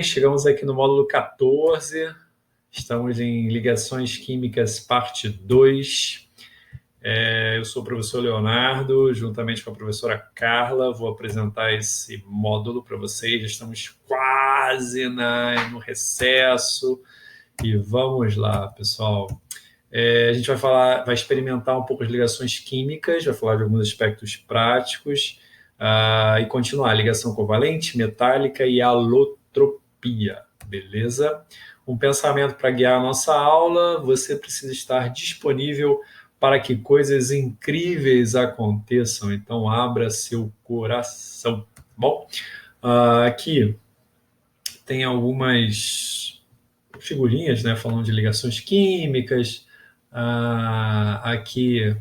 Chegamos aqui no módulo 14, estamos em ligações químicas, parte 2. Eu sou o professor Leonardo, juntamente com a professora Carla, vou apresentar esse módulo para vocês. Já estamos quase no recesso e vamos lá, pessoal. A gente vai experimentar um pouco as ligações químicas, vai falar de alguns aspectos práticos e continuar ligação covalente, metálica e alotropia, beleza? Um pensamento para guiar a nossa aula: você precisa estar disponível para que coisas incríveis aconteçam, então abra seu coração. Bom, aqui tem algumas figurinhas, né, falando de ligações químicas. Aqui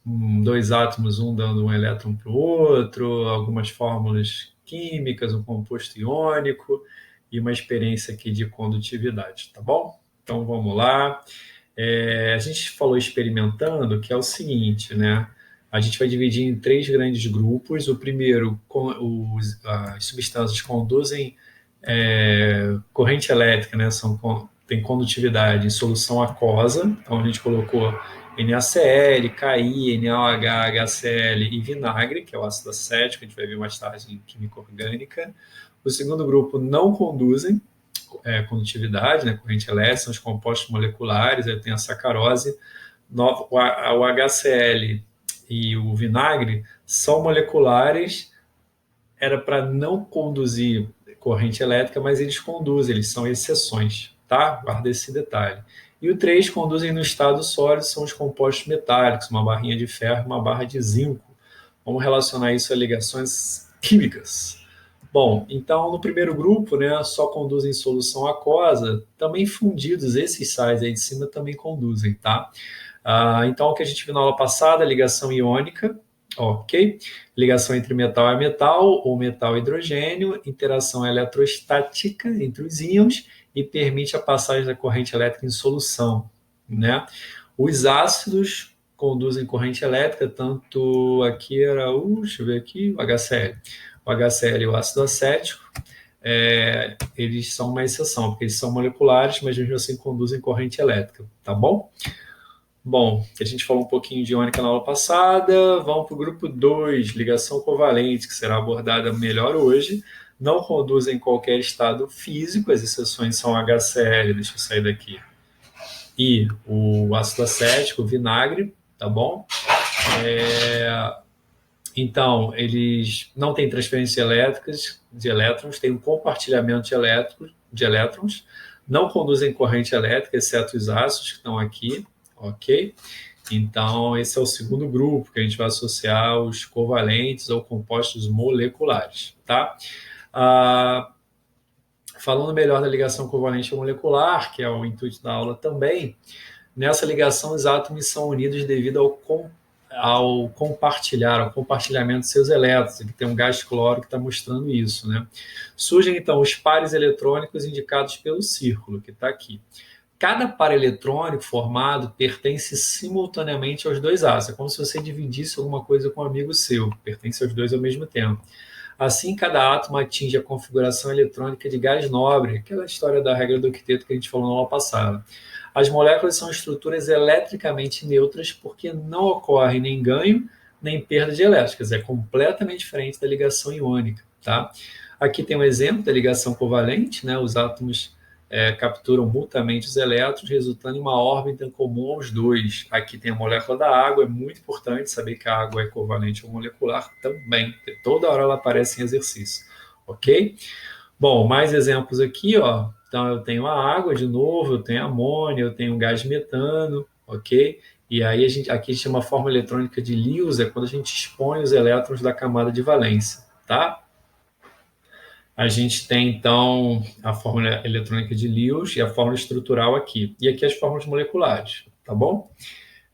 dois átomos, um dando um elétron para o outro, algumas fórmulas químicas, um composto iônico e uma experiência aqui de condutividade, tá bom? Então vamos lá. A gente falou experimentando, que é o seguinte, né? A gente vai dividir em 3 grandes grupos. O primeiro, as substâncias conduzem corrente elétrica, né? Tem condutividade em solução aquosa. Então a gente colocou NaCl, KI, NaOH, HCl e vinagre, que é o ácido acético, a gente vai ver mais tarde em química orgânica. O segundo grupo não conduzem condutividade, né, corrente elétrica, são os compostos moleculares, aí tem a sacarose. O HCl e o vinagre são moleculares, era para não conduzir corrente elétrica, mas eles conduzem, eles são exceções, tá? Guarda esse detalhe. E o 3 conduzem no estado sólido, são os compostos metálicos, uma barrinha de ferro e uma barra de zinco. Vamos relacionar isso a ligações químicas. Bom, então no primeiro grupo, né, só conduzem solução aquosa, também fundidos, esses sais aí de cima também conduzem, tá? Então o que a gente viu na aula passada, ligação iônica, ok? Ligação entre metal e metal, ou metal e hidrogênio, interação eletrostática entre os íons e permite a passagem da corrente elétrica em solução, né? Os ácidos conduzem corrente elétrica, tanto aqui era deixa eu ver aqui, o HCl. O HCl e o ácido acético, eles são uma exceção, porque eles são moleculares, mas mesmo assim conduzem corrente elétrica, tá bom? Bom, a gente falou um pouquinho de iônica na aula passada, vamos para o grupo 2, ligação covalente, que será abordada melhor hoje. Não conduzem em qualquer estado físico, as exceções são HCl, deixa eu sair daqui, e o ácido acético, o vinagre, tá bom? Então, eles não têm transferência de elétrons, têm um compartilhamento de elétrons, não conduzem corrente elétrica, exceto os ácidos que estão aqui, ok? Então, esse é o segundo grupo, que a gente vai associar os covalentes ou compostos moleculares, tá? Falando melhor da ligação covalente molecular, que é o intuito da aula também, nessa ligação os átomos são unidos devido ao compartilhamento de seus elétrons, que tem um gás cloro que está mostrando isso, né? Surgem, então, os pares eletrônicos indicados pelo círculo, que está aqui. Cada par eletrônico formado pertence simultaneamente aos dois átomos. É como se você dividisse alguma coisa com um amigo seu, pertence aos dois ao mesmo tempo. Assim, cada átomo atinge a configuração eletrônica de gás nobre, aquela história da regra do octeto que a gente falou na aula passada. As moléculas são estruturas eletricamente neutras porque não ocorre nem ganho nem perda de elétrons, quer dizer, é completamente diferente da ligação iônica, tá? Aqui tem um exemplo da ligação covalente, né? Os átomos capturam mutuamente os elétrons, resultando em uma órbita comum aos dois. Aqui tem a molécula da água, é muito importante saber que a água é covalente ou molecular também, porque toda hora ela aparece em exercício, ok? Bom, mais exemplos aqui, ó. Então, eu tenho a água de novo, eu tenho amônia, eu tenho gás metano, ok? E aí, aqui a gente chama a forma eletrônica de Lewis, é quando a gente expõe os elétrons da camada de valência, tá? A gente tem, então, a fórmula eletrônica de Lewis e a fórmula estrutural aqui. E aqui as fórmulas moleculares, tá bom?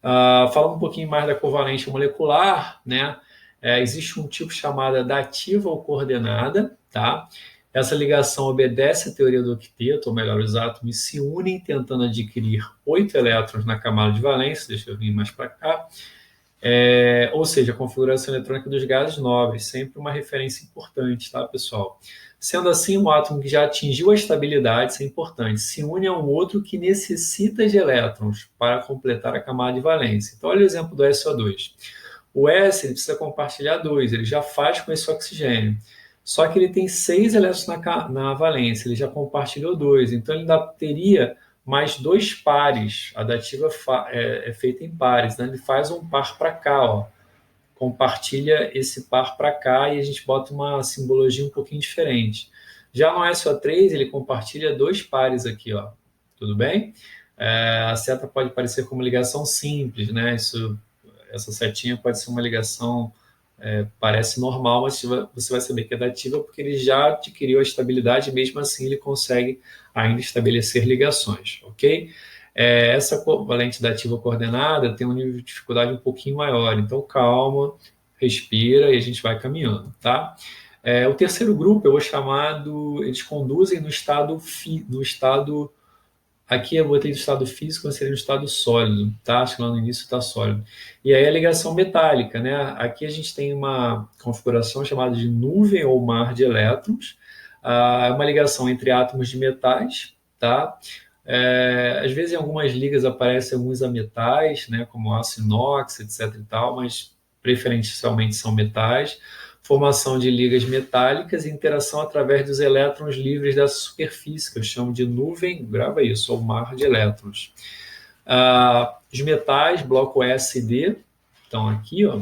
Falando um pouquinho mais da covalência molecular, né? Existe um tipo chamado dativa ou coordenada, tá? Essa ligação obedece à teoria do octeto, ou melhor, os átomos se unem tentando adquirir 8 elétrons na camada de valência, deixa eu vir mais para cá, ou seja, a configuração eletrônica dos gases nobres, sempre uma referência importante, tá, pessoal? Sendo assim, um átomo que já atingiu a estabilidade, isso é importante, se une a um outro que necessita de elétrons para completar a camada de valência. Então, olha o exemplo do SO2. O S ele precisa compartilhar 2, ele já faz com esse oxigênio. Só que ele tem 6 elétrons na valência, ele já compartilhou 2, então ele ainda teria mais 2 pares. A dativa é feita em pares, então ele faz um par para cá, ó. Compartilha esse par para cá e a gente bota uma simbologia um pouquinho diferente. Já no SO3, ele compartilha 2 pares aqui, ó. Tudo bem? A seta pode parecer como ligação simples, né? Essa setinha pode ser uma ligação, parece normal, mas você vai saber que é dativa porque ele já adquiriu a estabilidade e mesmo assim ele consegue ainda estabelecer ligações, ok? Essa covalente dativa coordenada tem um nível de dificuldade um pouquinho maior, então calma, respira e a gente vai caminhando, tá? O terceiro grupo eu vou chamar eles conduzem no estado, aqui eu botei do estado físico, mas seria no estado sólido, tá? Acho que lá no início está sólido. E aí a ligação metálica, né? Aqui a gente tem uma configuração chamada de nuvem ou mar de elétrons, é uma ligação entre átomos de metais, tá? Às vezes em algumas ligas aparecem alguns ametais, né? Como aço inox, etc e tal, mas preferencialmente são metais, formação de ligas metálicas e interação através dos elétrons livres da superfície, que eu chamo de nuvem, grava isso, ou mar de elétrons. Os metais, bloco S e D, estão aqui, ó,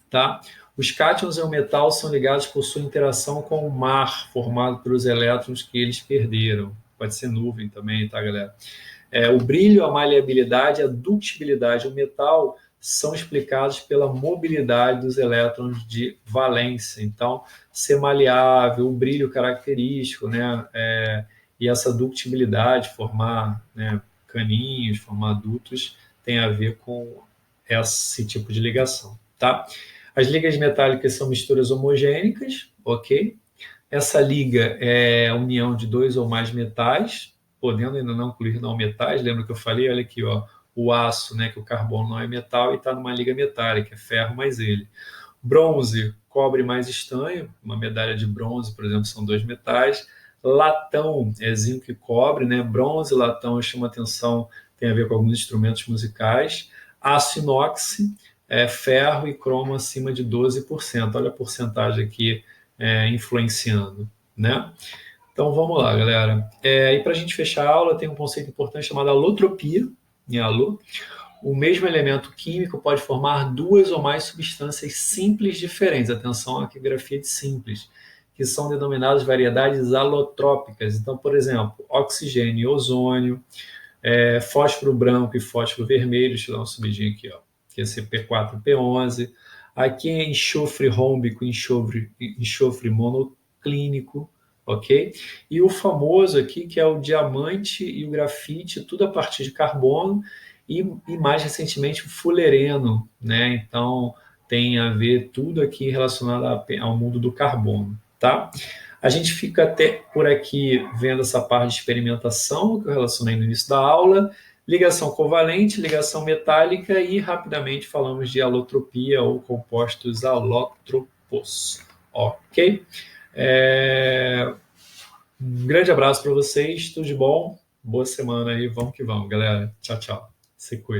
tá? Os cátions e o metal são ligados por sua interação com o mar, formado pelos elétrons que eles perderam. Pode ser nuvem também, tá, galera? O brilho, a maleabilidade, a ductibilidade, o metal são explicados pela mobilidade dos elétrons de valência. Então, ser maleável, o brilho característico, né? E essa ductibilidade, formar, né, caninhos, formar dutos, tem a ver com esse tipo de ligação, tá? As ligas metálicas são misturas homogênicas, ok? Essa liga é a união de 2 ou mais metais, podendo ainda não incluir não metais. Lembra que eu falei? Olha aqui, ó, o aço, né, que o carbono não é metal e está numa liga metálica, é ferro mais ele. Bronze, cobre mais estanho, uma medalha de bronze, por exemplo, são 2 metais. Latão é zinco e cobre, né? Bronze e latão chama atenção, tem a ver com alguns instrumentos musicais. Aço inox, ferro e cromo acima de 12%. Olha a porcentagem aqui influenciando, né? Então vamos lá, galera. E para a gente fechar a aula, tem um conceito importante chamado alotropia, em alô. O mesmo elemento químico pode formar 2 ou mais substâncias simples diferentes. Atenção aqui, grafia de simples, que são denominadas variedades alotrópicas. Então, por exemplo, oxigênio e ozônio, fósforo branco e fósforo vermelho. Deixa eu dar uma subidinha aqui, ó, que é CP4P11. Aqui é enxofre rômbico, enxofre monoclínico, ok? E o famoso aqui, que é o diamante e o grafite, tudo a partir de carbono, e mais recentemente o fulereno, né? Então tem a ver tudo aqui relacionado ao mundo do carbono, tá? A gente fica até por aqui vendo essa parte de experimentação que eu relacionei no início da aula, ligação covalente, ligação metálica e rapidamente falamos de alotropia ou compostos alótropos, ok? Um grande abraço para vocês, tudo de bom, boa semana aí, vamos que vamos, galera. Tchau, tchau. Se cuida.